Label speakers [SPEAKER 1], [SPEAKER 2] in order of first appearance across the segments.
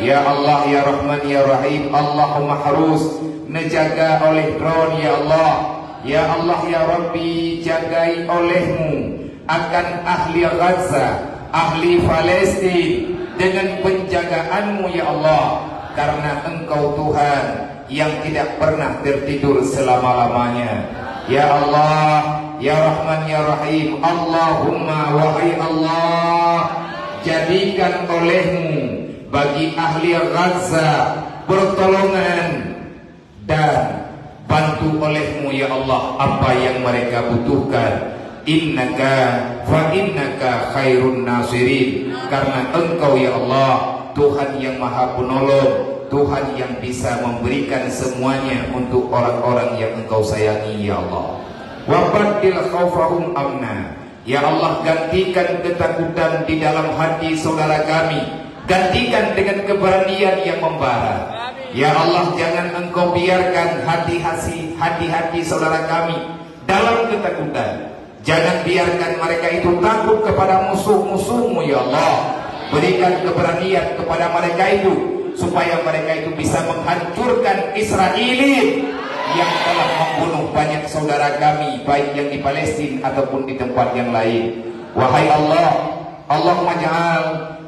[SPEAKER 1] Ya Allah ya Rahman ya Rahim, Allahumma harus nejaga oleh drone ya Allah. Ya Allah ya Rabbi, jagai olehmu akan ahli Gaza, ahli Palestina dengan penjagaanmu ya Allah, karena Engkau Tuhan yang tidak pernah tertidur selama-lamanya. Ya Allah ya Rahman ya Rahim, Allahumma wahai Allah, jadikan olehmu bagi ahli Gaza pertolongan dan bantu olehmu ya Allah apa yang mereka butuhkan. Innaka fa innaka khairun nasirin, karena Engkau ya Allah Tuhan yang maha penolong, Tuhan yang bisa memberikan semuanya untuk orang-orang yang Engkau sayangi ya Allah. Wabaddil khaufahum amna, ya Allah gantikan ketakutan di dalam hati saudara kami, gantikan dengan keberanian yang membara. Ya Allah, jangan Engkau biarkan hati-hati saudara kami dalam ketakutan. Jangan biarkan mereka itu takut kepada musuh-musuhmu ya Allah. Berikan keberanian kepada mereka itu, supaya mereka itu bisa menghancurkan Israilin yang telah membunuh banyak saudara kami, baik yang di Palestina ataupun di tempat yang lain. Wahai Allah, Allahumma ja'al,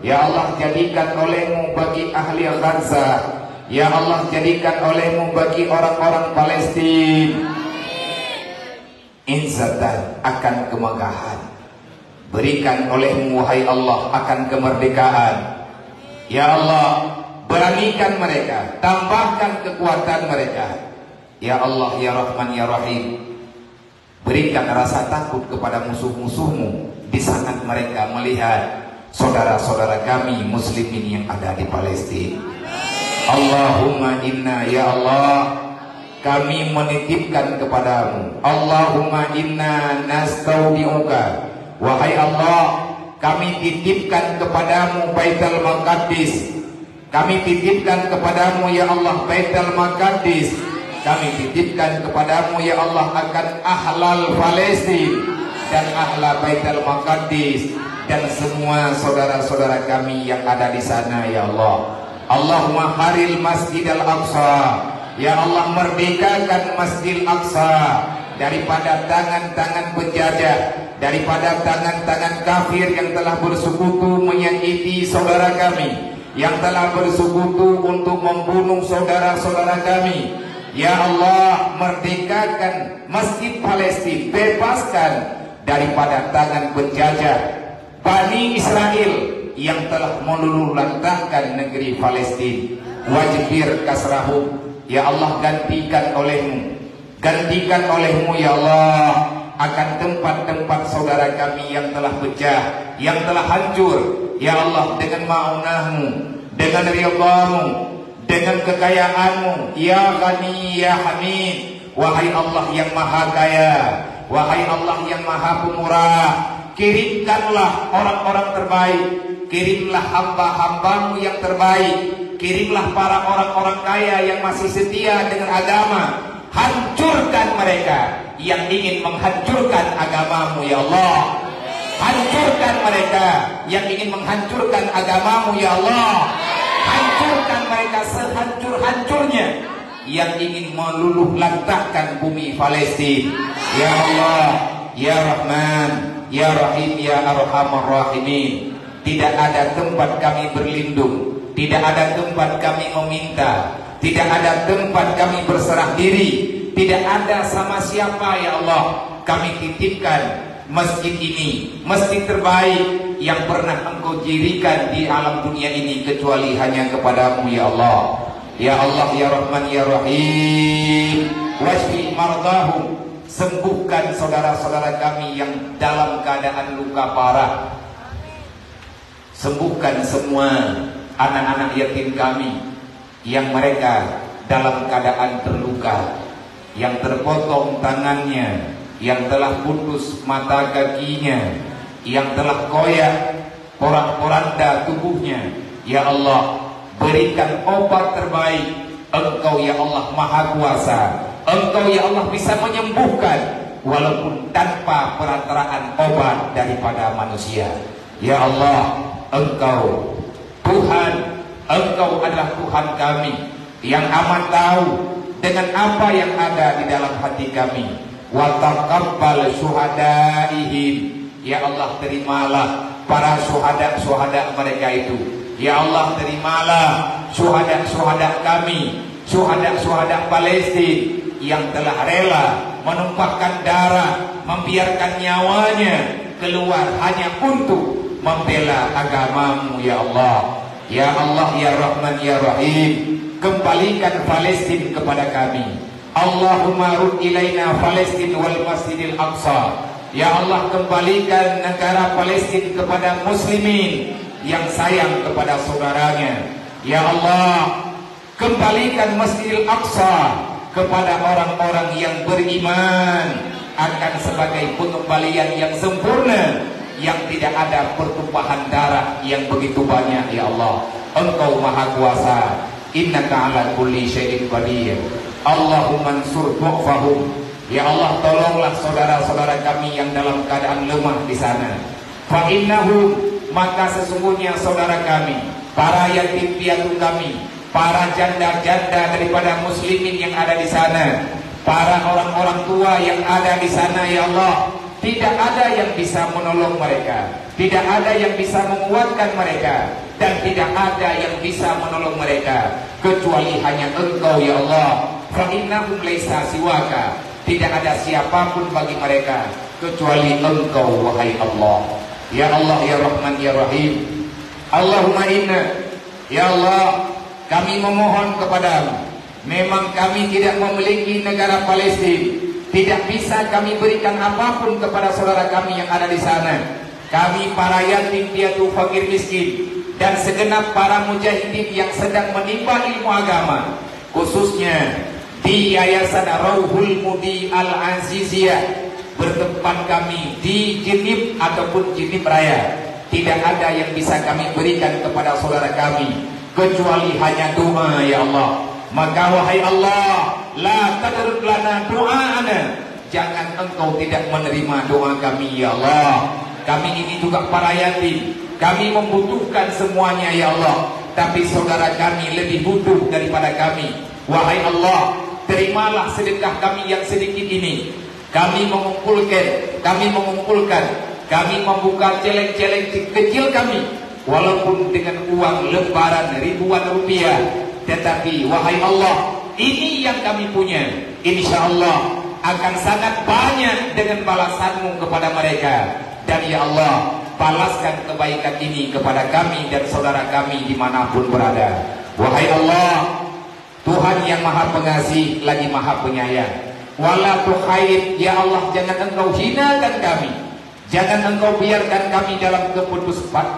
[SPEAKER 1] ya Allah jadikan olehmu bagi ahli Gaza, ya Allah jadikan olehmu bagi orang-orang Palestina izzatan, akan kemegahan. Berikan olehmu wahai Allah akan kemerdekaan. Ya Allah, beranikan mereka, tambahkan kekuatan mereka. Ya Allah ya Rahman ya Rahim, berikan rasa takut kepada musuh-musuhmu di saat mereka melihat saudara-saudara kami muslimin yang ada di Palestina. Allahumma inna ya Allah, kami menitipkan kepadamu. Allahumma inna nastaudiuka, wahai Allah kami titipkan kepadamu Baitul Maqdis. Kami titipkan kepadamu ya Allah Baitul Maqdis. Kami titipkan kepadamu ya Allah akan ahlal Palestina dan ahla Baitul Maqdis dan semua saudara-saudara kami yang ada di sana ya Allah. Allahumma haril Masjid Al-Aqsa, ya Allah merdekakan Masjid Al-Aqsa daripada tangan-tangan penjajah, daripada tangan-tangan kafir yang telah bersekutu menyakiti saudara kami, yang telah bersekutu untuk membunuh saudara-saudara kami. Ya Allah, merdekakan Masjid Palestina, bebaskan daripada tangan penjajah Bani Israel yang telah meluluhlantahkan negeri Palestina. Wajibir kasrahum, ya Allah gantikan olehmu, gantikan olehmu ya Allah akan tempat-tempat saudara kami yang telah pecah, yang telah hancur. Ya Allah, dengan ma'unahmu, dengan ridhamu, dengan kekayaanmu, ya Ghani ya Hamid, wahai Allah yang maha kaya, wahai Allah yang maha pemurah, kirimkanlah orang-orang terbaik, kirimlah hamba-hambamu yang terbaik, kirimlah para orang-orang kaya yang masih setia dengan agama. Hancurkan mereka yang ingin menghancurkan agamamu ya Allah. Hancurkan mereka yang ingin menghancurkan agamamu ya Allah. Hancurkan mereka sehancur-hancurnya yang ingin meluluhlantahkan bumi Palestina. Ya Allah, ya Rahman, ya Rahim, ya Arhamar Rahimin. Tidak ada tempat kami berlindung, tidak ada tempat kami meminta, tidak ada tempat kami berserah diri, tidak ada sama siapa ya Allah. Kami titipkan masjid ini, masjid terbaik yang pernah Engkau dirikan di alam dunia ini, kecuali hanya kepadamu ya Allah. Ya Allah, ya Rahman, ya Rahim, washfi mardahum, sembuhkan saudara-saudara kami yang dalam keadaan luka parah. Sembuhkan semua anak-anak yatim kami yang mereka dalam keadaan terluka, yang terpotong tangannya, yang telah putus mata kakinya, yang telah koyak porak-poranda tubuhnya. Ya Allah, berikan obat terbaik. Engkau ya Allah maha kuasa, Engkau ya Allah bisa menyembuhkan walaupun tanpa perantaraan obat daripada manusia. Ya Allah, Engkau Tuhan Engkau adalah Tuhan kami yang amat tahu dengan apa yang ada di dalam hati kami. Wa taqabbal syuhadaihim. Ya Allah, terimalah para syuhada mereka itu. Ya Allah, terimalah syuhada kami, syuhada Palestina yang telah rela menumpahkan darah, membiarkan nyawanya keluar hanya untuk membela agamamu. Ya Allah, ya Allah, ya Rahman, ya Rahim, kembalikan Palestina kepada kami. Allahumma rud ilaina Palestina wal Masjidil Aqsa. Ya Allah, kembalikan negara Palestina kepada muslimin yang sayang kepada saudaranya. Ya Allah, kembalikan Masjidil Aqsa kepada orang-orang yang beriman akan sebagai pengembalian yang sempurna, yang tidak ada pertumpahan darah yang begitu banyak. Ya Allah, Engkau Maha Kuasa, innaka ala kulli syai'in qadir. Allahumma ansur du'fahum. Ya Allah, tolonglah saudara-saudara kami yang dalam keadaan lemah di sana. Fa innahum, maka sesungguhnya saudara kami, para yatim piatu kami, para janda-janda daripada muslimin yang ada di sana, para orang-orang tua yang ada di sana. Ya Allah, tidak ada yang bisa menolong mereka, tidak ada yang bisa menguatkan mereka, dan tidak ada yang bisa menolong mereka kecuali hanya Engkau. Ya Allah, fa innahum laisa siwaka. Tidak ada siapapun bagi mereka kecuali Engkau, wahai Allah. Ya Allah, ya Rahman, ya Rahim. Allahumma inna, ya Allah, kami memohon kepadamu. Memang kami tidak memiliki negara Palestina, tidak bisa kami berikan apapun kepada saudara kami yang ada di sana. Kami para yatim piatu fakir miskin dan segenap para mujahidin yang sedang menimba ilmu agama, khususnya di Yayasan Rauhul Mudi Al-Aziziyah bertempat kami di Jenib ataupun Jenib Raya. Tidak ada yang bisa kami berikan kepada saudara kami kecuali hanya doa. Ya Allah, maka wahai Allah, la tadrud lana doa'ana, jangan Engkau tidak menerima doa kami. Ya Allah, kami ini juga para yatim, kami membutuhkan semuanya. Ya Allah, tapi saudara kami lebih butuh daripada kami. Wahai Allah, terimalah sedekah kami yang sedikit ini. Kami mengumpulkan, kami membuka celeng-celeng kecil kami, walaupun dengan uang lembaran ribuan rupiah. Tetapi wahai Allah, ini yang kami punya, insya Allah akan sangat banyak dengan balasanmu kepada mereka. Dan ya Allah, balaskan kebaikan ini kepada kami dan saudara kami dimanapun berada. Wahai Allah, Tuhan yang Maha Pengasih lagi Maha Penyayang. Wala tukhair, ya Allah, jangan Engkau hinakan kami, jangan Engkau biarkan kami dalam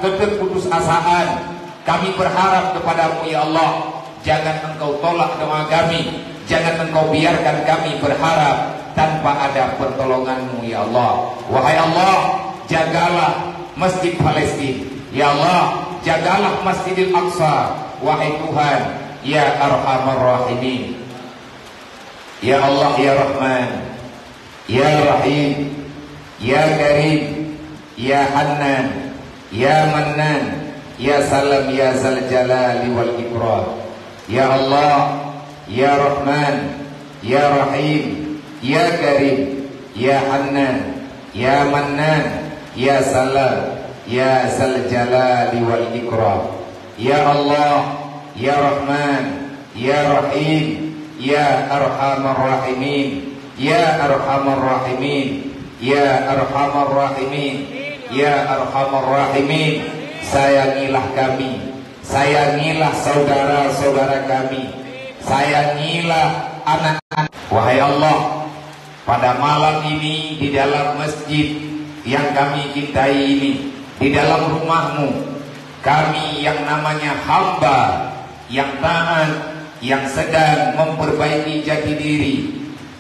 [SPEAKER 1] keputusasaan. Kami berharap kepadamu. Ya Allah, jangan Engkau tolak doa kami, jangan Engkau biarkan kami berharap tanpa ada pertolonganmu. Ya Allah, wahai Allah, jagalah Masjid Palestina. Ya Allah, jagalah Masjidil Aqsa. Wahai Tuhan, ya Arhamar Rahimin. Ya Allah, ya Rahman, ya Rahim, ya Karim, ya Hannan, ya Mannan, ya Salam, ya Zal Jalali wal Ikram. Ya Allah, ya Rahman, ya Rahim, ya Karim, ya Hannan, ya Mannan, ya Salam, ya Zal Jalali wal Ikram. Ya Allah, ya Rahman, ya Rahim, ya Arhamar Rahimin, ya Arhamar Rahimin, ya Arhamar Rahimin, ya Arhamar Rahimin. Sayangilah kami, sayangilah saudara-saudara kami, sayangilah anak-anak. Wahai Allah, pada malam ini di dalam masjid yang kami cintai ini, di dalam rumahmu, kami yang namanya hamba yang taat, yang sedang memperbaiki jati diri.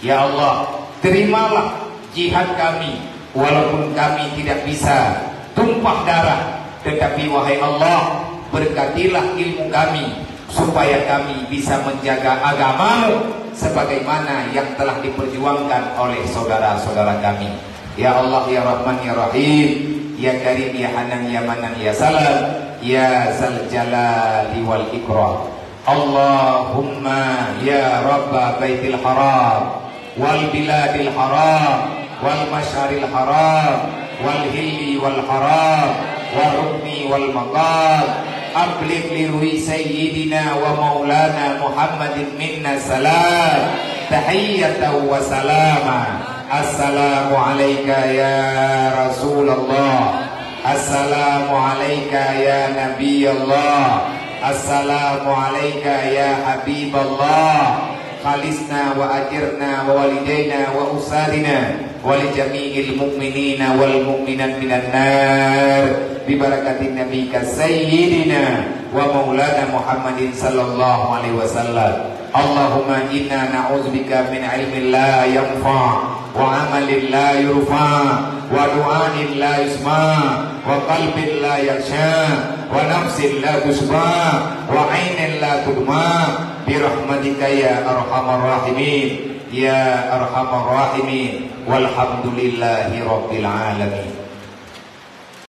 [SPEAKER 1] Ya Allah, terimalah jihad kami, walaupun kami tidak bisa tumpah darah, tetapi wahai Allah, berkatilah ilmu kami supaya kami bisa menjaga agamamu sebagaimana yang telah diperjuangkan oleh saudara-saudara kami. Ya Allah, ya Rahman, ya Rahim, ya Karim, ya Hanan, ya Manan, ya Salam, ya zal jalali wal ikram. Allahumma ya Rabba baitil haram wal biladil haram wal masyaril haram wal hilli wal haram wal rukni wal maqam, abligh li ruhi sayyidina wa maulana Muhammadin minna salam tahiyyatan wa salama. Assalamu alayka ya Rasulullah, assalamu alayka ya Nabiyallah, assalamu alayka ya Habiballah. Khalisna wa ajirna wa walidaina wa usadina wa li jami'il mu'minina wal mu'minat minan nar bi barakatin nabiyika sayyidina wa maulana Muhammadin sallallahu alaihi wasallam. Allahumma inna na'udzubika min ilmin la yanfa' wa amalin la yurfa wa du'ain la yusma wa qalbin la yakhsha wa nafsin la tusba wa ainin la tudma bi rahmatika ya arhamar rahimin ya arhamar rahimin walhamdulillahi rabbil alamin.